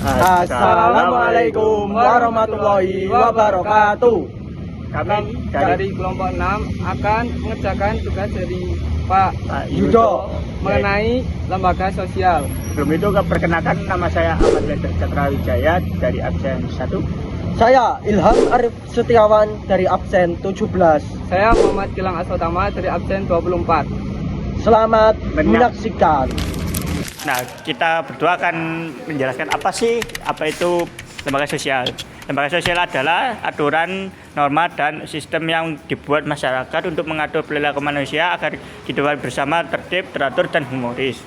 Assalamualaikum warahmatullahi wabarakatuh. Kami dari kelompok 6 akan mengerjakan tugas dari Pak Yudo mengenai lembaga sosial. Sebelum itu perkenalkan, nama saya Ahmad Lester Cakra Wijaya dari absen 1. Saya Ilham Arif Setiawan dari absen 17. Saya Muhammad Gilang Aswatama dari absen 24. Selamat menyaksikan. Nah, kita berdua akan menjelaskan apa itu lembaga sosial. Lembaga sosial adalah aturan, norma, dan sistem yang dibuat masyarakat untuk mengatur perilaku manusia agar kehidupan bersama tertib, teratur, dan humoris.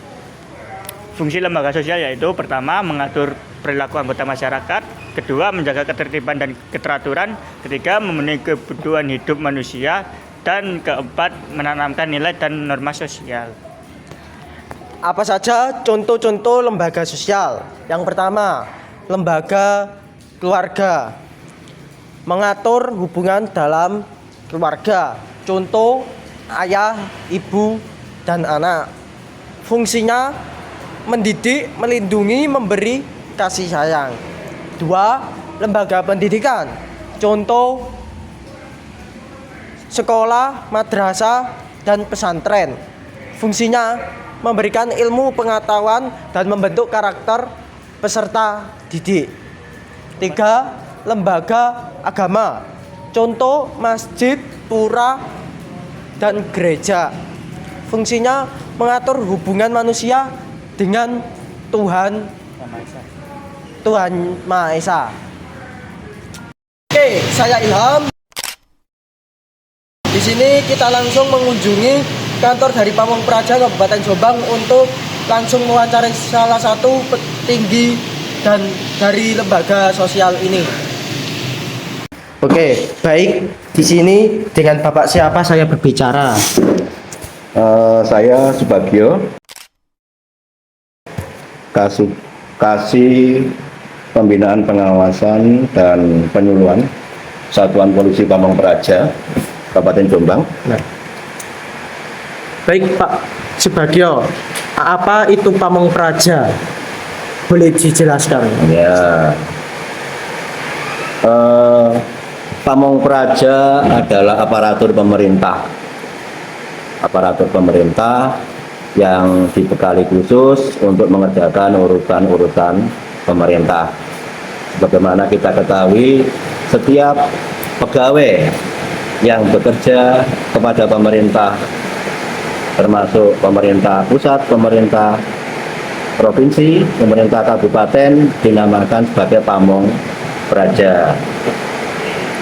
Fungsi lembaga sosial yaitu pertama, mengatur perilaku anggota masyarakat, kedua, menjaga ketertiban dan keteraturan, ketiga, memenuhi kebutuhan hidup manusia, dan keempat, menanamkan nilai dan norma sosial. Apa saja contoh-contoh lembaga sosial? Yang pertama, lembaga keluarga, mengatur hubungan dalam keluarga. Contoh, ayah, ibu, dan anak. Fungsinya mendidik, melindungi, memberi kasih sayang. Dua, lembaga pendidikan. Contoh, sekolah, madrasah, dan pesantren. Fungsinya memberikan ilmu pengetahuan dan membentuk karakter peserta didik. Tiga, lembaga agama. Contoh, masjid, pura, dan gereja. Fungsinya mengatur hubungan manusia dengan Tuhan Maha Esa. Oke, saya Ilham. Di sini kita langsung mengunjungi kantor dari Pamong Praja Kabupaten Jombang untuk langsung mewawancarai salah satu petinggi dan dari lembaga sosial ini. Oke, baik. Di sini dengan Bapak siapa saya berbicara? Saya Subagio, Kasih Pembinaan Pengawasan dan Penyuluhan Satuan Polisi Pamong Praja Kabupaten Jombang. Baik Pak Subagio, apa itu Pamong Praja? Boleh dijelaskan? Ya, Pamong Praja adalah aparatur pemerintah yang dibekali khusus untuk mengerjakan urusan-urusan pemerintah. Sebagaimana kita ketahui, setiap pegawai yang bekerja kepada pemerintah, termasuk pemerintah pusat, pemerintah provinsi, pemerintah kabupaten, dinamakan sebagai Pamong Praja.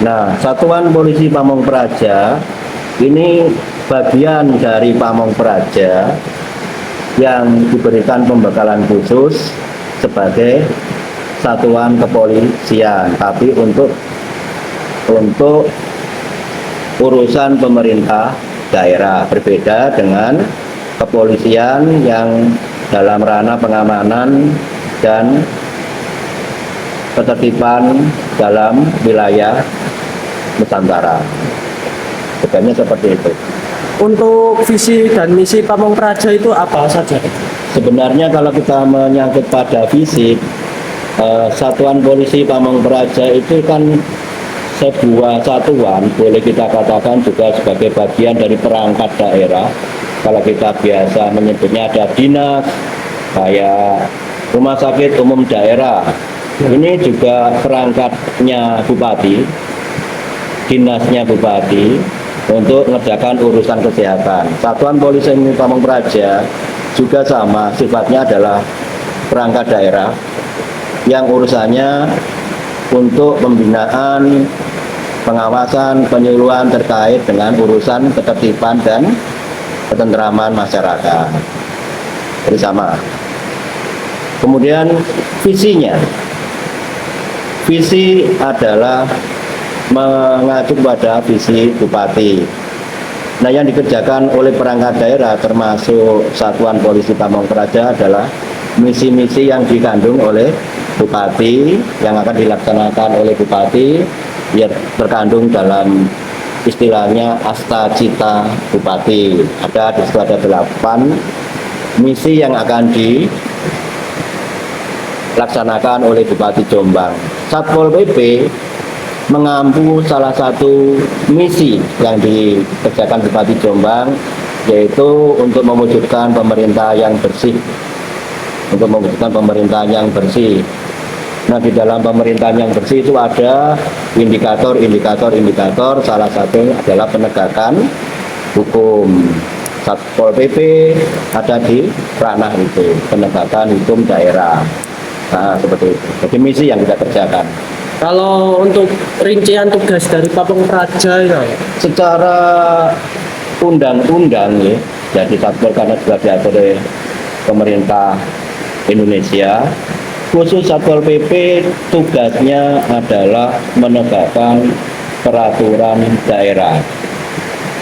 Nah, Satuan Polisi Pamong Praja ini bagian dari Pamong Praja yang diberikan pembekalan khusus sebagai satuan kepolisian, tapi untuk urusan pemerintah daerah, berbeda dengan kepolisian yang dalam ranah pengamanan dan ketertiban dalam wilayah Nusantara. Sebenarnya seperti itu. Untuk visi dan misi Pamong Praja itu apa saja? Sebenarnya kalau kita menyangkut pada visi, Satuan Polisi Pamong Praja itu kan sebuah satuan, boleh kita katakan juga sebagai bagian dari perangkat daerah. Kalau kita biasa menyebutnya ada dinas, kayak rumah sakit umum daerah. Ini juga perangkatnya bupati, dinasnya bupati untuk mengerjakan urusan kesehatan. Satuan Polisi Pamong Praja juga sama, sifatnya adalah perangkat daerah yang urusannya untuk pembinaan, pengawasan, penyuluhan terkait dengan urusan ketertiban dan ketentraman masyarakat. Jadi sama. Kemudian visinya, visi adalah mengacu pada visi bupati. Nah, yang dikerjakan oleh perangkat daerah termasuk Satuan Polisi Pamong Praja adalah misi-misi yang dikandung oleh bupati, yang akan dilaksanakan oleh bupati, ya terkandung dalam istilahnya Asta Cita Bupati. Di situ ada 8 misi yang akan dilaksanakan oleh Bupati Jombang. Satpol PP mengampu salah satu misi yang dikerjakan Bupati Jombang, yaitu untuk mewujudkan pemerintah yang bersih. Untuk mewujudkan pemerintahan yang bersih. Nah, di dalam pemerintahan yang bersih itu ada indikator, salah satu adalah penegakan hukum. Satpol PP ada di ranah itu, penegakan hukum daerah. Nah, seperti itu. Jadi misi yang kita kerjakan. Kalau untuk rincian tugas dari Pamong Praja ya, Secara undang-undang ya, jadi Satpol karena sudah diatur oleh pemerintah Indonesia, khusus Satpol PP tugasnya adalah menegakkan peraturan daerah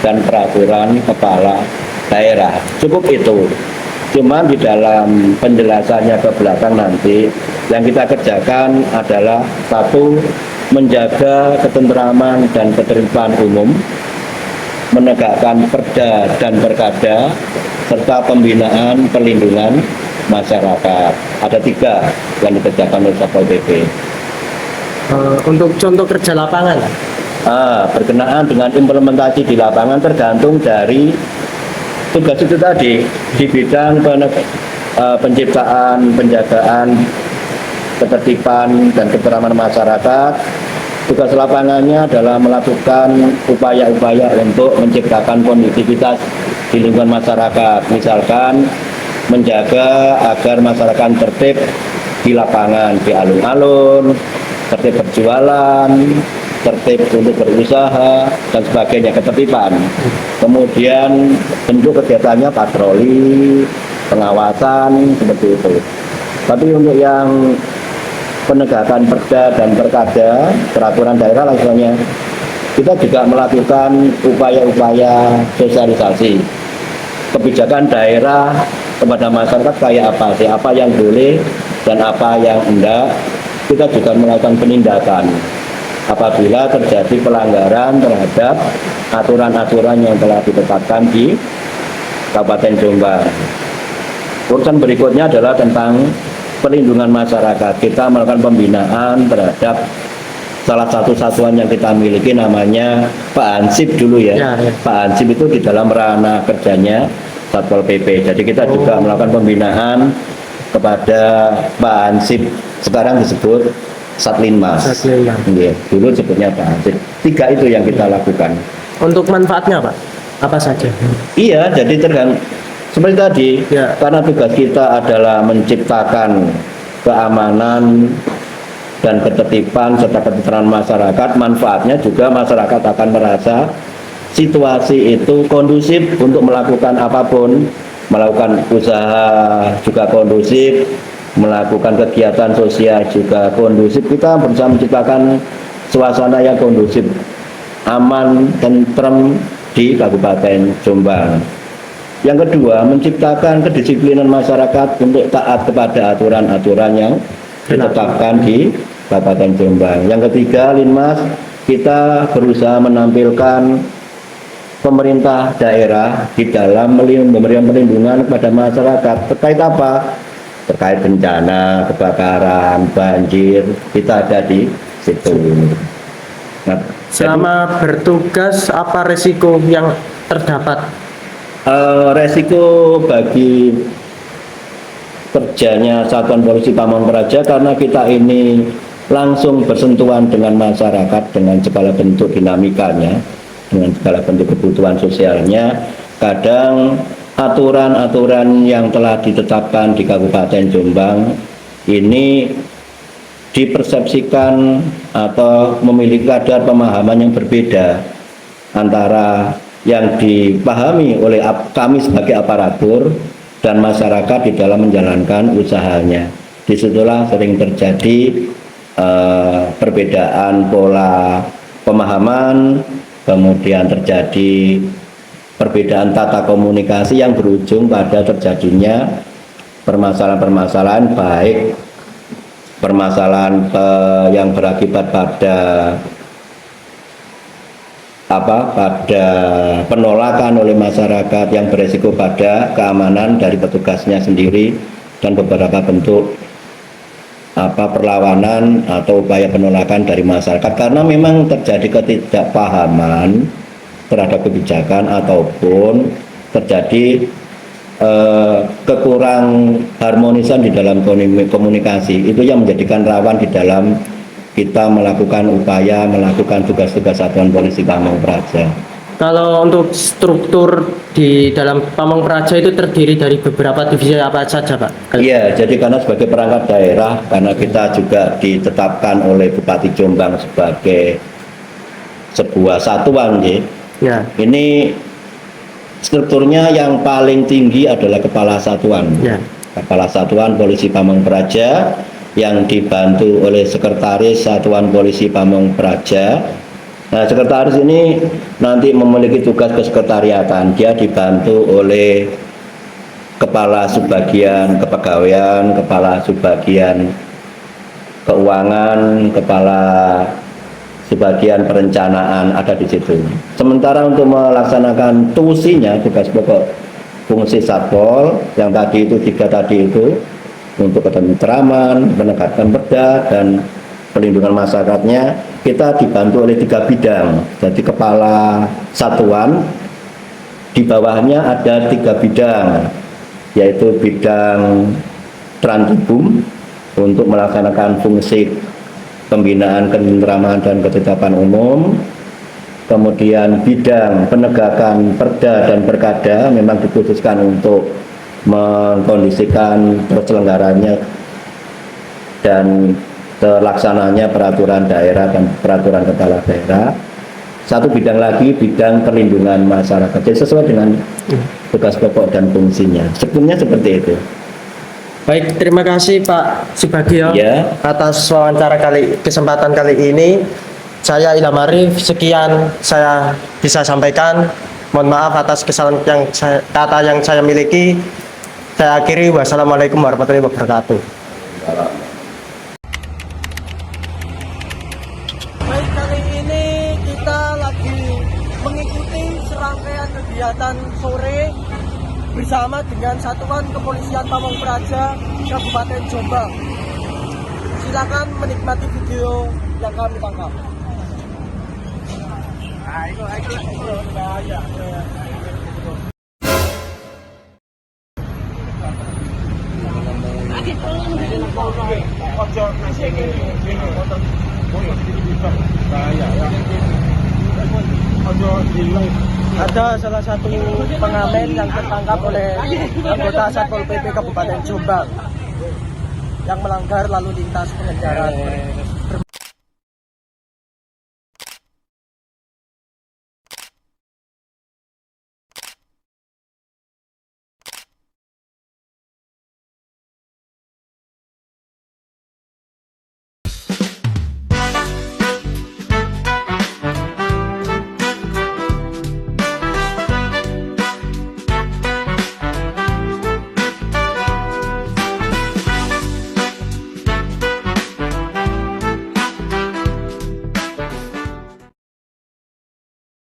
dan peraturan kepala daerah. Cukup itu. Cuma di dalam penjelasannya ke belakang nanti yang kita kerjakan adalah satu, menjaga ketentraman dan ketertiban umum, menegakkan perda dan perkada, serta pembinaan perlindungan masyarakat. Ada 3 yang dikerjakan oleh Satpol PP. untuk contoh kerja lapangan. Berkenaan dengan implementasi di lapangan tergantung dari tugas itu tadi di bidang penciptaan, penjagaan ketertiban dan ketentraman masyarakat. Tugas lapangannya adalah melakukan upaya-upaya untuk menciptakan kondusivitas di lingkungan masyarakat, misalkan menjaga agar masyarakat tertib di lapangan, di alun-alun, tertib berjualan, tertib untuk berusaha dan sebagainya, ketertiban. Kemudian bentuk kegiatannya patroli, pengawasan, seperti itu. Tapi untuk yang penegakan perda dan perkada, peraturan daerah lainnya, kita juga melakukan upaya-upaya sosialisasi kebijakan daerah kepada masyarakat kayak apa sih, apa yang boleh dan apa yang enggak. Kita juga melakukan penindakan apabila terjadi pelanggaran terhadap aturan-aturan yang telah ditetapkan di Kabupaten Jombang. Urusan berikutnya adalah tentang perlindungan masyarakat. Kita melakukan pembinaan terhadap salah satu satuan yang kita miliki, namanya Pak Ansip dulu ya. Pak Ansip itu di dalam ranah kerjanya Satpol PP. Jadi kita juga melakukan pembinaan kepada Pak Ansip, sekarang disebut Satlinmas. Iya, dulu sebutnya Pak Ansip. 3 itu yang kita lakukan. Untuk manfaatnya Pak, apa saja? Iya, jadi tergantung seperti tadi, karena tugas kita adalah menciptakan keamanan dan ketertiban serta ketentraman masyarakat. Manfaatnya juga masyarakat akan merasa situasi itu kondusif untuk melakukan apapun, melakukan usaha juga kondusif, melakukan kegiatan sosial juga kondusif. Kita berusaha menciptakan suasana yang kondusif, aman, tentrem di Kabupaten Jombang. Yang kedua, menciptakan kedisiplinan masyarakat untuk taat kepada aturan-aturan yang ditetapkan di Kabupaten Jombang. Yang ketiga, Linmas, kita berusaha menampilkan pemerintah daerah di dalam memberikan perlindungan kepada masyarakat. Terkait apa? Terkait bencana, kebakaran, banjir, kita ada di situ. Nah, Selama bertugas, apa resiko yang terdapat? resiko bagi kerjanya Satuan Polisi Pamong Praja, karena kita ini langsung bersentuhan dengan masyarakat dengan segala bentuk dinamikanya, dengan segala bentuk kebutuhan sosialnya. Kadang aturan-aturan yang telah ditetapkan di Kabupaten Jombang ini dipersepsikan atau memiliki kadar pemahaman yang berbeda antara yang dipahami oleh kami sebagai aparatur dan masyarakat di dalam menjalankan usahanya. Disitulah sering terjadi perbedaan pola pemahaman, kemudian terjadi perbedaan tata komunikasi yang berujung pada terjadinya permasalahan-permasalahan, baik permasalahan yang berakibat pada pada penolakan oleh masyarakat yang beresiko pada keamanan dari petugasnya sendiri, dan beberapa bentuk perlawanan atau upaya penolakan dari masyarakat karena memang terjadi ketidakpahaman terhadap kebijakan ataupun terjadi kekurang harmonisan di dalam komunikasi. Itu yang menjadikan rawan di dalam kita melakukan tugas-tugas Satuan Polisi Pamong Praja. Kalau untuk struktur di dalam Pamong Praja itu terdiri dari beberapa divisi apa saja, Pak? Iya, jadi karena sebagai perangkat daerah, karena kita juga ditetapkan oleh Bupati Jombang sebagai sebuah satuan, Ya. ini strukturnya yang paling tinggi adalah Kepala Satuan. Ya. Kepala Satuan Polisi Pamong Praja yang dibantu oleh Sekretaris Satuan Polisi Pamong Praja. Nah, sekretaris ini nanti memiliki tugas kesekretariatan. Dia dibantu oleh Kepala Subbagian Kepegawaian, Kepala Subbagian Keuangan, Kepala Subbagian Perencanaan ada di situ. Sementara untuk melaksanakan tusinya, tugas pokok fungsi Satpol yang tadi itu 3 tadi itu untuk ketentraman, menegakkan perda dan pelindungan masyarakatnya, kita dibantu oleh 3 bidang. Jadi kepala satuan di bawahnya ada 3 bidang, yaitu bidang Trantibum untuk melaksanakan fungsi pembinaan ketentraman dan ketetapan umum, kemudian bidang penegakan perda dan perkada memang diputuskan untuk mengkondisikan terselenggaranya dan terlaksananya peraturan daerah dan peraturan kepala daerah. Satu bidang lagi bidang perlindungan masyarakat, jadi sesuai dengan tugas pokok dan fungsinya. Sebetulnya seperti itu. Baik, terima kasih Pak Subagio Ya. atas kesempatan kali ini. Saya Ilham Arif, sekian saya bisa sampaikan. Mohon maaf atas kesalahan kata yang saya miliki. Saya akhiri, wassalamualaikum warahmatullahi wabarakatuh. Baik, kali ini kita lagi mengikuti serangkaian kegiatan sore bersama dengan Satuan Kepolisian Pamong Praja Kabupaten Jombang. Silakan menikmati video yang kami tangkap. Ada salah satu pengamen yang tertangkap oleh anggota Satpol PP Kabupaten Jombang yang melanggar lalu lintas pengendara.